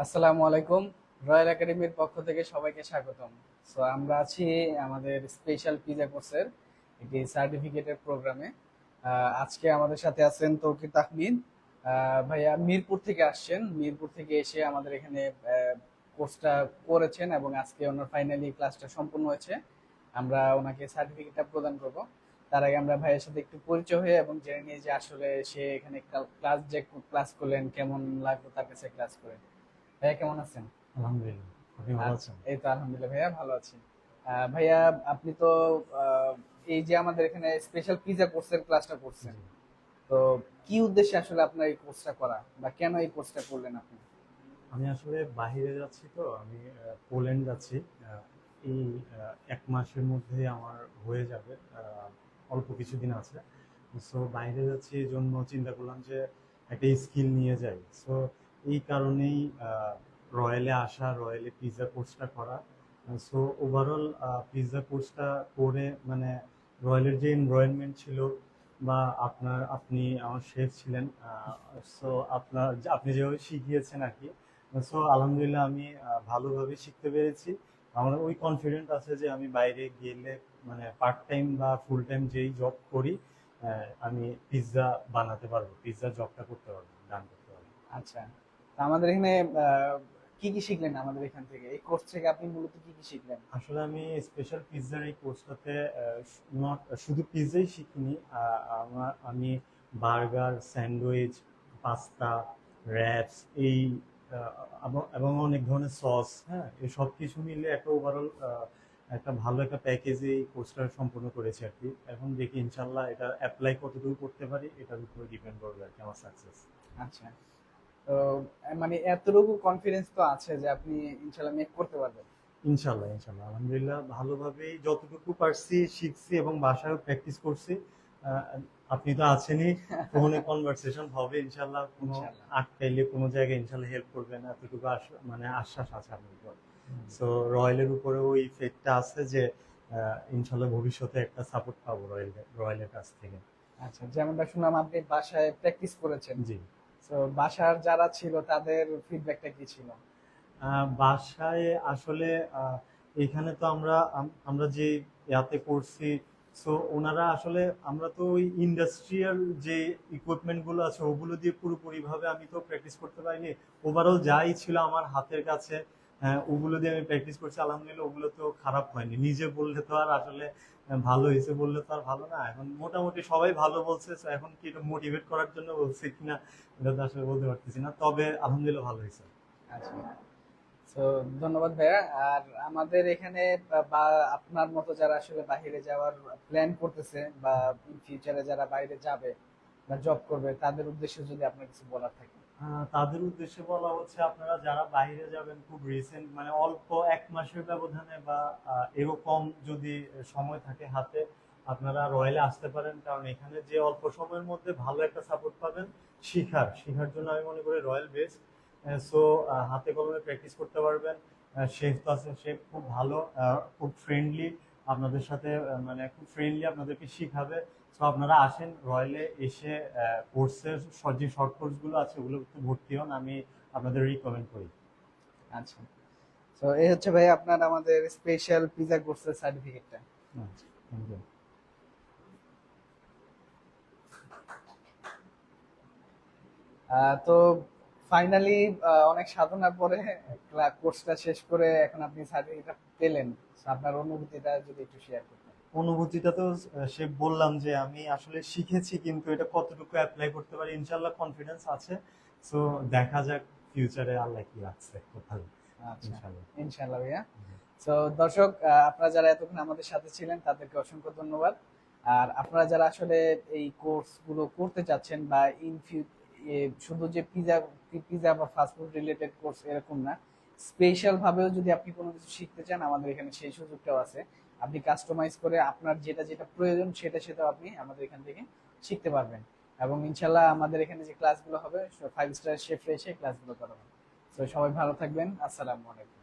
আসসালামু আলাইকুম। রয়্যাল একাডেমির পক্ষ থেকে সবাইকে স্বাগতম। সো আমরা আছি আমাদের স্পেশাল পিজা কোর্সের একটি সার্টিফিকেটের প্রোগ্রামে। আজকে আমাদের সাথে আছেন তৌকির তাহমিদ ভাইয়া। মিরপুর থেকে আসছেন, মিরপুর থেকে এসে আমাদের এখানে কোর্সটা করেছেন এবং আজকে ওনার ফাইনালি ক্লাসটা সম্পূর্ণ হয়েছে। আমরা ওনাকে সার্টিফিকেটটা প্রদান করব। তার আগে আমরা ভাইয়ের সাথে একটু পরিচয় হয়ে এবং জেনে নিয়ে যে আসলে সে এখানে ক্লাস করলেন, কেমন লাগলো তার কাছে ক্লাস করে। ভাইয়া কেমন আছেন? আলহামদুলিল্লাহ। আপনি ভালো আচ্ছা, আছেন? এই তো আলহামদুলিল্লাহ ভাইয়া ভালো আছি। ভাইয়া, আপনি তো আহ, এই যে আমাদের এখানে স্পেশাল পিজা কোর্সের ক্লাসটা করছেন, জি। তো কি উদ্দেশ্যে আসলে আপনার এই কোর্সটা করা বা কেন এই কোর্সটা করলেন আপনি? আমি আসলে বাহিরে যাচ্ছি তো আমি পোল্যান্ড যাচ্ছি। এই ১ মাসের মধ্যে আমার হয়ে যাবে। অল্প কিছুদিন আছে। সো বাইরে যাচ্ছি এজন্য চিন্তা করলাম যে একটা স্কিল নিয়ে যাই। সো এই কারণেই রয়্যালে আসা, রয়্যালে পিজ্জা কোর্সটা করা। সো ওভারঅল পিজ্জা কোর্সটা করে মানে রয়্যালের যে এনভায়রনমেন্ট ছিল বা আপনি আমার শেফ ছিলেন। সো আপনি যেভাবে শিখিয়েছেন আর কি। সো আলহামদুলিল্লাহ আমি ভালোভাবে শিখতে পেরেছি। আমার ওই কনফিডেন্ট আছে যে আমি বাইরে গেলে মানে পার্ট টাইম বা ফুল টাইম যেই জব করি আমি পিৎজা বানাতে পারবো, পিৎজা জবটা করতে পারবো, ডান করতে পারবো। আচ্ছা, তো আমাদের এখানে কি কি শিখলেন? আমাদের এখান থেকে এই কোর্স থেকে আপনি মূলত কি কি শিখলেন? আসলে আমি স্পেশাল পিৎজার এই কোর্সটাতে নট শুধু পিৎজাই শিখিনি। আমি বার্গার, স্যান্ডউইচ, পাস্তা, র্যাপস এই এবং অনেক ধরনের সস, হ্যাঁ, এই সব কিছু মিলে একটা ওভারঅল একটা ভালো একটা প্যাকেজে এই কোর্সটা সম্পূর্ণ করেছি আর কি। এখন দেখি ইনশাল্লাহ এটা অ্যাপ্লাই কতটুকু করতে পারি এটার উপরে ডিপেন্ড করবে আর কি আমার সাকসেস। আচ্ছা, তো মানে এতটুকু কনফিডেন্স তো আছে যে আপনি ইনশাল্লাহ মেক করতে পারবেন। ইনশাল্লাহ, ইনশাল্লাহ, আলহামদুলিল্লাহ ভালোভাবেই যতটুকু পারছি শিখছি এবং বাসায় প্র্যাকটিস করছি। আহ, আপনি তো আছেনই, ফোনে কনভারসেশন হবে ইনশাল্লাহ, কোনো ইনশাল্লাহ। আটকাইলে কোনো জায়গায় ইনশাল্লাহ হেল্প করবেন এতটুকু মানে আশ্বাস আছে আপনার উপর। সো রয়্যালের উপরে ওই ফেটটা আছে যে ইনশাল্লাহ ভবিষ্যতে একটা সাপোর্ট পাবো রয়্যালের কাছ থেকে। আচ্ছা, যেমনটা শুনলাম আপনি বাসায় প্র্যাকটিস করেছেন, জি। তো বাসার যারা ছিল তাদের ফিডব্যাকটা কি ছিল? বাসায় আসলে এখানে তো আমরা যে ইয়াতে করছি। সো ওনারা আসলে আমরা তো ওই ইন্ডাস্ট্রিয়াল যে ইকুইপমেন্ট গুলো আছে ওগুলো দিয়ে পুরোপুরি ভাবে আমি তো প্র্যাকটিস করতে পারিনি। ওভারঅল যাই ছিল আমার হাতের কাছে, হ্যাঁ, ওগুলো দিয়ে আমি প্র্যাকটিস করছি। আলহামদুলিল্লাহ ওগুলো তো খারাপ হয়নি। নিজে বললে তো আর আসলে ভালো হয়েছে বললে তো আর ভালো না। এখন মোটামুটি সবাই ভালো বলছে। So এখন কি এটা মোটিভেট করার জন্য বলছে কিনা এটা তো আসলে বলতে পারতেছি না, তবে আলহামদুলিল্লাহ ভালো হয়েছে। আচ্ছা, তো ধন্যবাদ ভাইয়া। আর আমাদের এখানে বা আপনার মতো যারা আসলে বাইরে যাওয়ার প্ল্যান করতেছে বা ইন ফিউচারে যারা বাইরে যাবে বা জব করবে, তাদের উদ্দেশ্যে যদি আপনার কিছু বলার থাকে। তাদের উদ্দেশ্যে বলা হচ্ছে আপনারা যারা বাইরে যাবেন খুব রিসেন্ট মানে অল্প ১ মাসের ব্যবধানে বা এরকম যদি সময় থাকে হাতে, আপনারা রয়্যালে আসতে পারেন। কারণ এখানে যে অল্প সময়ের মধ্যে ভালো একটা সাপোর্ট পাবেন শেখার জন্য আমি মনে করি রয়্যাল বেস্ট। সো হাতে কলমে প্র্যাকটিস করতে পারবেন। শেফ তো আছে, শেফ খুব ভালো, খুব ফ্রেন্ডলি আপনাদের সাথে, মানে খুব ফ্রেন্ডলি আপনাদেরকে শিখাবে। তো আপনারা আসেন রয়্যালে এসে কোর্সের যে শর্ট কোর্স গুলো আছে ওগুলো একটু ভর্তি হন, আমি আপনাদের রিকমেন্ড করি। আচ্ছা, তো এই হচ্ছে ভাই আপনার আমাদের স্পেশাল পিজা কোর্সের সার্টিফিকেটটা। আচ্ছা, থ্যাংক ইউ। তো ফাইনালি অনেক সাধনার পরে কোর্সটা শেষ করে এখন আপনি সার্টিফিকেটটা পেলেন। So, আপনার অনুভূতিটা যদি একটু শেয়ার করতেন। অনুভূতিটা তো সে বললাম যে আমি আসলে শিখেছি, কিন্তু এটা কতটুকু অ্যাপ্লাই করতে পারি ইনশাল্লাহ কনফিডেন্স আছে। সো দেখা যাক ফিউচারে আল্লাহ কি রাখছে কোথায়। আচ্ছা, ইনশাল্লাহ। ইনশাআল্লাহ ভাইয়া। তো দর্শক, আপনারা যারা এতক্ষণ আমাদের সাথে ছিলেন তাদেরকে অসংখ্য ধন্যবাদ। আর আপনারা যারা আসলে এই কোর্স গুলো করতে চাচ্ছেন বা শুধু যে পিজা পিজা বা ফাস্টফুড রিলেটেড কোর্স এরকম না, স্পেশাল ভাবেও যদি আপনি কোনো কিছু শিখতে চান, আমাদের এখানে সেই সুযোগটাও আছে। আপনি কাস্টমাইজ করে আপনার যেটা যেটা প্রয়োজন সেটা সেটাও আপনি আমাদের এখান থেকে শিখতে পারবেন। এবং ইনশাল্লাহ আমাদের এখানে যে ক্লাসগুলো হবে 5 স্টার শেফে এসে ক্লাসগুলো করাবেন। তো সবাই ভালো থাকবেন। আসসালামু আলাইকুম।